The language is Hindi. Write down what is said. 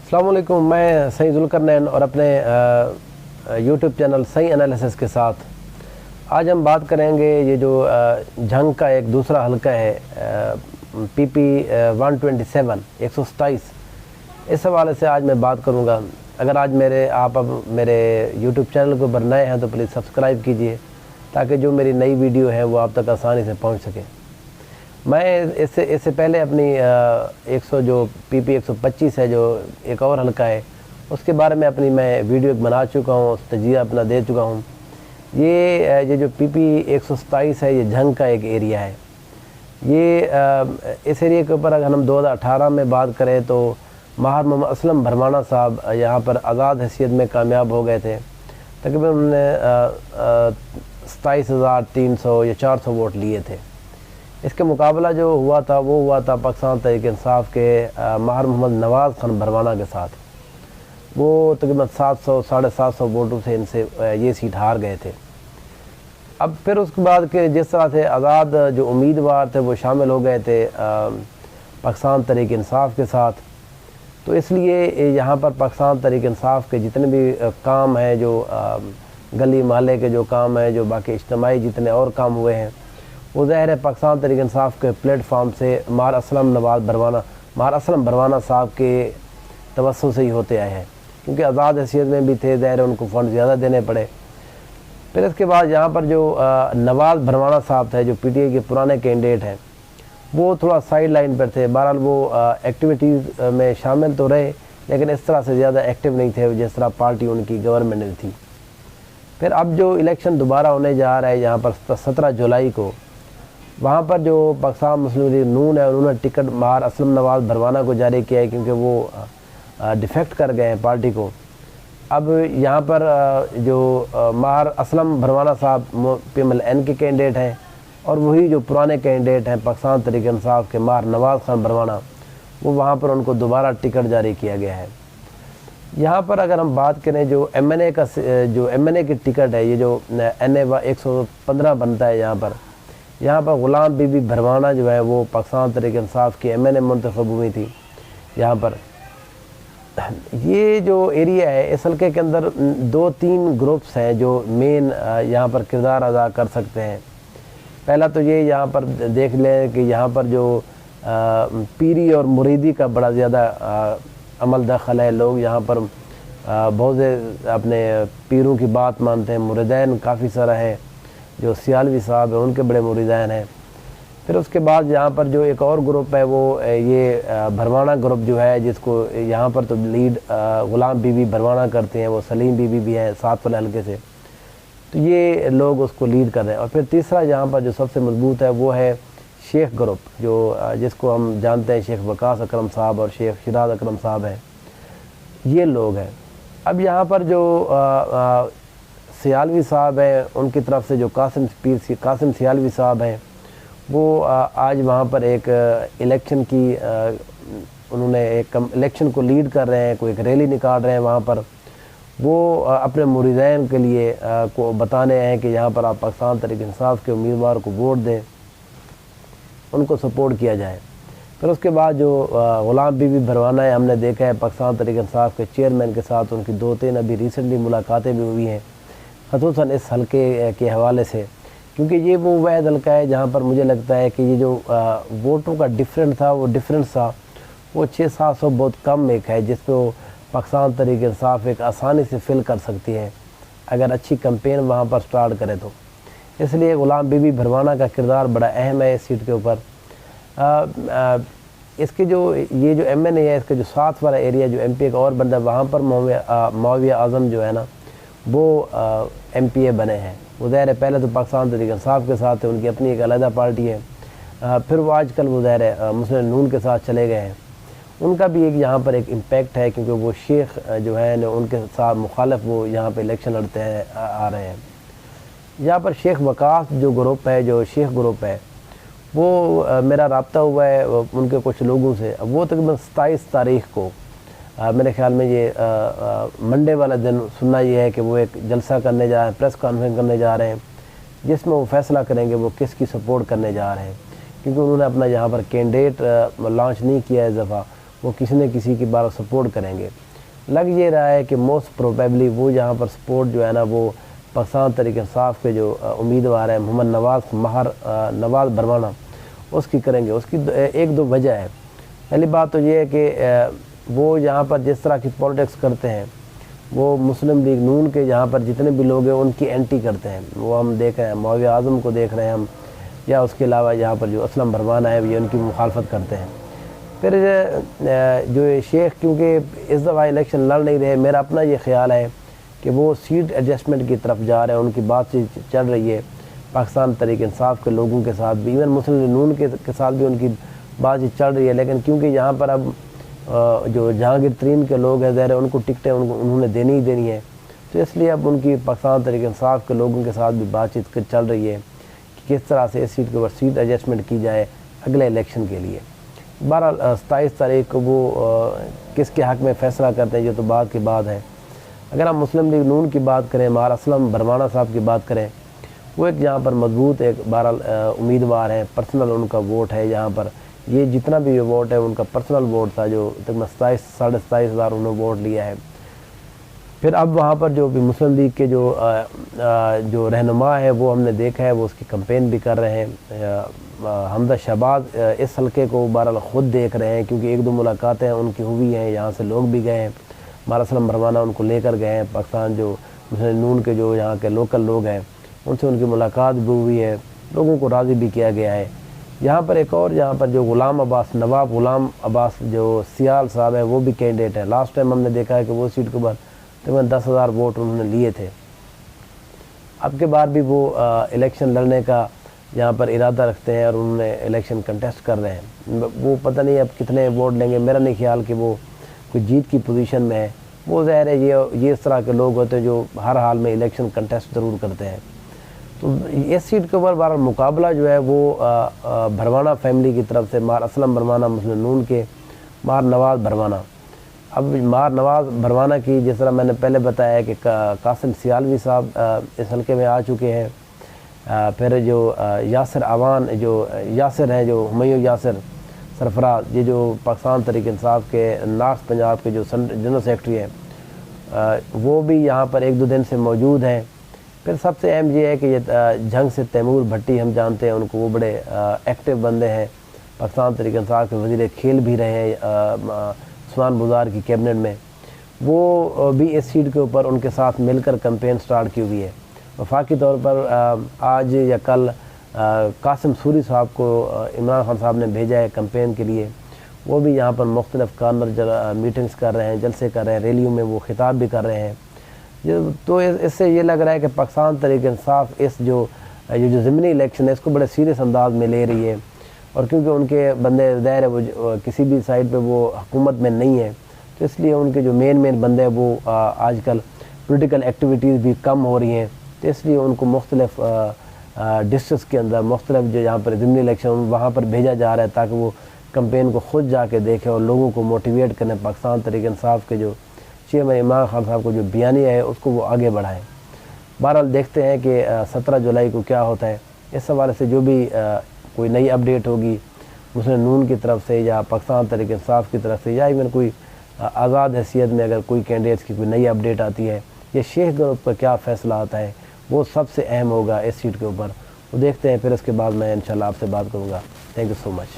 अस्सलाम वालेकुम। मैं सही जुल्करनैन और अपने यूट्यूब चैनल सही एनालिसिस के साथ आज हम बात करेंगे ये जो जंग का एक दूसरा हल्का है PP 127 127। इस हवाले से आज मैं बात करूँगा। अगर आज आप अब मेरे यूट्यूब चैनल को ऊपर नए हैं तो प्लीज़ सब्सक्राइब कीजिए ताकि जो मेरी नई वीडियो है वो आप तक आसानी से पहुँच सके। मैं इससे पहले अपनी 100 जो PP 125 है जो एक और हल्का है उसके बारे में मैं वीडियो बना चुका हूँ, उस तजिया अपना दे चुका हूँ। ये जो PP 127 है ये जंग का एक एरिया है। ये इस एरिया के ऊपर अगर हम 2018 में बात करें तो माहिर मोहम्मद असलम भरवाना साहब यहाँ पर आज़ाद हैसियत में कामयाब हो गए थे। तकरीबन उन्होंने 27,300 या 400 वोट लिए थे। इसके मुकाबला जो हुआ था वो हुआ था पाकिस्तान तहरीक इंसाफ के माहिर मोहम्मद नवाज़ खान भरवाना के साथ। वो तकरीबन 700 साढ़े 700 वोटों से इनसे ये सीट हार गए थे। अब फिर उसके बाद के जिस तरह से आज़ाद जो उम्मीदवार थे वो शामिल हो गए थे पाकिस्तान तहरीक इंसाफ के साथ, तो इसलिए यहाँ पर पाकिस्तान तहरीक इंसाफ के जितने भी काम हैं, जो गली मोहल्ले के जो काम हैं, जो बाकी इज्तिमाई जितने और काम हुए हैं, वो ज़ाहिर है पाकिस्तान तहरीक इंसाफ के प्लेटफार्म से माहिर असलम भरवाना साहब के तवस्सुल से ही होते आए हैं, क्योंकि आज़ाद हैसियत में भी थे, ज़ाहिर उनको फ़ंड ज़्यादा देने पड़े। फिर इसके बाद यहाँ पर जो नवाज़ भरवाना साहब थे जो PTI के पुराने कैंडिडेट हैं, वो थोड़ा साइड लाइन पर थे। बहरहाल वो एक्टिविटीज़ में शामिल तो रहे लेकिन इस तरह से ज़्यादा एक्टिव नहीं थे जिस तरह पार्टी उनकी गवर्नमेंट में थी। फिर अब जो इलेक्शन दोबारा होने जा रहा है यहाँ पर 17 जुलाई को, वहाँ पर जो पाकिस्तान मुस्लिम लीग नून है उन्होंने टिकट माहिर असलम नवाज़ भरवाना को जारी किया है, क्योंकि वो डिफेक्ट कर गए हैं पार्टी को। अब यहाँ पर जो माहिर असलम भरवाना साहब PMLN के कैंडिडेट हैं और वही जो पुराने कैंडिडेट हैं पाकिस्तान तहरीक इंसाफ के माहिर नवाज़ खान भरवाना, वो वहाँ पर उनको दोबारा टिकट जारी किया गया है। यहाँ पर अगर हम बात करें जो MNA की टिकट है, ये जो NA 115 बनता है, यहाँ पर ग़ुलाम बीबी भरवाना जो है वो पाकिस्तान तहरीक इंसाफ की MNA मुंतखब हुई थी। यहाँ पर ये जो एरिया है इस हल्के के अंदर 2-3 ग्रुप्स हैं जो मेन यहाँ पर किरदार अदा कर सकते हैं। पहला तो ये यहाँ पर देख लें कि यहाँ पर जो पीरी और मुरीदी का बड़ा ज़्यादा अमल दखल है। लोग यहाँ पर बहुत से अपने पीरों की बात मानते हैं। मुरीदैन काफ़ी सारा है, जो सियालवी साहब है उनके बड़े मुरीदैन हैं। फिर उसके बाद यहाँ पर जो एक और ग्रुप है वो ये भरवाना ग्रुप जो है, जिसको यहाँ पर तो लीड ग़ुलाम बीबी भरवाना करते हैं, वो सलीम बीबी भी हैं साथ वाले हल्के से, तो ये लोग उसको लीड कर रहे हैं। और फिर तीसरा यहाँ पर जो सबसे मजबूत है वो है शेख ग्रुप, जो जिसको हम जानते हैं शेख वकास अकरम साहब और शेख शिराज अकरम साहब हैं, ये लोग हैं। अब यहाँ पर जो सियालवी साहब हैं उनकी तरफ से जो कासिम सियालवी साहब हैं, वो आज वहाँ पर एक इलेक्शन की उन्होंने एक इलेक्शन को लीड कर रहे हैं, कोई एक रैली निकाल रहे हैं। वहाँ पर वो अपने मुरीदैन के लिए को बताने हैं कि यहाँ पर आप पाकिस्तान तहरीक इंसाफ के उम्मीदवार को वोट दें, उनको सपोर्ट किया जाए। फिर उसके बाद जो ग़ुलाम बीबी भरवाना है, हमने देखा है पाकिस्तान तहरीक इंसाफ के चेयरमैन के साथ उनकी 2-3 अभी रिसेंटली मुलाकातें भी हुई हैं, ख़ुसूसन इस हल्के के हवाले से, क्योंकि ये वो वह हल्का है जहाँ पर मुझे लगता है कि ये जो वोटों का डिफरेंस था वो 600-700 बहुत कम एक है, जिस पर वो पाकिस्तान तहरीक इंसाफ एक आसानी से फिल कर सकती है अगर अच्छी कैंपेन वहाँ पर स्टार्ट करे तो। इसलिए ग़ुलाम बीबी भरवाना का किरदार बड़ा अहम है इस सीट के ऊपर। इसके जो ये जो MNA है, इसके जो साथ वाला एरिया जो MP का और बंदा, वहाँ पर मौविया आज़म जो है ना वो MPA बने हैं। वो ज़ाहिर है पहले तो पाकिस्तान तहरीक इंसाफ के साथ है, उनकी अपनी एक अलग पार्टी है। फिर वो आजकल वो ज़ाहिर है मुस्लिम नून के साथ चले गए हैं। उनका भी एक यहाँ पर एक इम्पैक्ट है, क्योंकि वो शेख जो है न उनके साथ मुखालिफ वो यहाँ पे इलेक्शन लड़ते हैं आ रहे हैं। यहाँ पर शेख वकास जो ग्रुप है, जो शेख ग्रुप है, वो मेरा रब्ता हुआ है उनके कुछ लोगों से। वो तकरीबन 27 तारीख़ को मेरे ख़्याल में ये मंडे वाला दिन सुनना ये है कि वो एक जलसा करने जा रहे हैं, प्रेस कॉन्फ्रेंस करने जा रहे हैं, जिसमें वो फैसला करेंगे वो किसकी सपोर्ट करने जा रहे हैं। क्योंकि उन्होंने अपना यहाँ पर कैंडिडेट लॉन्च नहीं किया है इस दफ़ा, वो किसी न किसी की बार सपोर्ट करेंगे। लग ये रहा है कि मोस्ट प्रोबेबली वो यहाँ पर सपोर्ट जो है ना वो पाकिस्तान तहरीक इंसाफ के जो उम्मीदवार हैं मोहम्मद नवाज़ भरवाना उसकी करेंगे। उसकी एक दो वजह है। पहली बात तो ये है कि वो यहाँ पर जिस तरह की पॉलिटिक्स करते हैं वो मुस्लिम लीग नून के यहाँ पर जितने भी लोग हैं उनकी एंटी करते हैं। वो हम देख रहे हैं, मौलवी आज़म को देख रहे हैं हम, या उसके अलावा यहाँ पर जो असलम भरवाना है ये उनकी मुखालफत करते हैं। फिर जो ये शेख क्योंकि इस दफ़ा इलेक्शन लड़ नहीं रहे, मेरा अपना ये ख्याल है कि वो सीट एडजस्टमेंट की तरफ जा रहे हैं। उनकी बातचीत चल रही है पाकिस्तान तहरीक इंसाफ के लोगों के साथ भी, इवन मुस्लिम लीग नून के साथ भी उनकी बातचीत चल रही है। लेकिन क्योंकि यहाँ पर अब जो जहांगीर तरीन के लोग हैं ज़ाहिर है उनको टिकटें उन्होंने देनी ही देनी है, तो इसलिए अब उनकी पाकिस्तान तहरीक इंसाफ के लोगों के साथ भी बातचीत चल रही है कि किस तरह से इस सीट के ऊपर सीट एडजस्टमेंट की जाए अगले इलेक्शन के लिए। 27 तारीख को वो किसके हक़ में फ़ैसला करते हैं ये तो बात की बात है। अगर हम मुस्लिम लीग नून की बात करें, मार असलम भरवाना साहब की बात करें, वो एक यहाँ पर मजबूत एक उम्मीदवार हैं, पर्सनल उनका वोट है। यहाँ पर ये जितना भी ये वोट है उनका पर्सनल वोट था जो तकरीबन 27-27 हज़ार उन्होंने वोट लिया है। फिर अब वहाँ पर जो भी मुस्लिम लीग के जो रहनुमा है वो हमने देखा है वो उसकी कैंपेन भी कर रहे हैं। हमदा शहबाज इस हल्के को बहरहाल ख़ुद देख रहे हैं क्योंकि एक दो मुलाकातें उनकी हुई हैं, यहाँ से लोग भी गए हैं। मार असलम भरवाना उनको लेकर गए हैं, पाकिस्तान जो मुस्लिम नून के जो यहाँ के लोकल लोग हैं उनसे उनकी मुलाकात भी हुई है, लोगों को राज़ी भी किया गया है। यहाँ पर एक और यहाँ पर जो नवाब ग़ुलाम अब्बास जो सियाल साहब है वो भी कैंडिडेट है। लास्ट टाइम हमने देखा है कि वो सीट के ऊपर तकरीबन 10,000 वोट उन्होंने लिए थे। अब के बाद भी वो इलेक्शन लड़ने का यहाँ पर इरादा रखते हैं और उन्होंने इलेक्शन कंटेस्ट कर रहे हैं। वो पता नहीं अब कितने वोट लेंगे, मेरा नहीं ख्याल कि वो कोई जीत की पोजीशन में है। वो ज़ाहिर है ये इस तरह के लोग होते हैं जो हर हाल में इलेक्शन कंटेस्ट ज़रूर करते हैं। तो इस सीट के ऊपर बार मुकाबला जो है वो भरवाना फैमिली की तरफ से मार असलम भरवाना मुस्लिम नून के मार नवाज़ भरवाना। अब मार नवाज़ भरवाना की जिस तरह मैंने पहले बताया कि कासिम सियालवी साहब इस हल्के में आ चुके हैं। फिर जो यासिर अवान जो यासिर हैं, जो हुमायूं यासिर सरफराज, ये जो पाकिस्तान तहरीक इंसाफ के नॉर्थ पंजाब के जो जनरल सेक्रेटरी हैं वो भी यहाँ पर एक दो दिन से मौजूद हैं। फिर सबसे अहम ये है कि ये जंग से तैमूर भट्टी हम जानते हैं उनको, वो बड़े एक्टिव बंदे हैं, पाकिस्तान तहरीक इंसाफ के वज़ीर खेल भी रहे हैं उस्मान बुज़ार की कैबिनेट में। वो भी इस सीट के ऊपर उनके साथ मिलकर कैंपेन स्टार्ट की हुई है। वफाकी तौर पर आज या कल कासिम सूरी साहब को इमरान खान साहब ने भेजा है कैंपेन के लिए। वो भी यहाँ पर मुख्तलिफ़ कॉर्नर मीटिंग्स कर रहे हैं, जलसे कर रहे हैं, रैलियों में वो खिताब भी कर रहे हैं। तो इससे ये लग रहा है कि पाकिस्तान तहरीक इंसाफ इस जो ज़मीनी इलेक्शन है इसको बड़े सीरियस अंदाज में ले रही है। और क्योंकि उनके बंदे ज़ाहिर है वो किसी भी साइड पे वो हुकूमत में नहीं है, तो इसलिए उनके जो मेन बंदे हैं वो आजकल पॉलिटिकल एक्टिविटीज़ भी कम हो रही हैं, तो इसलिए उनको मुख्तलिफ़ डिस्ट्रिक्ट के अंदर मुख्तलिफ जो यहाँ पर ज़मीनी इलेक्शन वहाँ पर भेजा जा रहा है ताकि वो कैंपेन को ख़ुद जाके देखें और लोगों को मोटिवेट करें। पाकिस्तान तहरीक इंसाफ के जो चेयरमैन इमरान खान साहब को जो बयानिया है उसको वो आगे बढ़ाएं। बहरहाल देखते हैं कि 17 जुलाई को क्या होता है। इस हवाले से जो भी कोई नई अपडेट होगी मुस्लिम नून की तरफ से या पाकिस्तान तहरीक इंसाफ की तरफ से या इवन कोई आज़ाद हैसियत में अगर कोई कैंडिडेट्स की कोई नई अपडेट आती है या शेख ग्रुप का क्या फ़ैसला आता है, वो सबसे अहम होगा इस सीट के ऊपर। वो देखते हैं, फिर उसके बाद मैं इंशाल्लाह आपसे बात करूँगा। Thank you so much.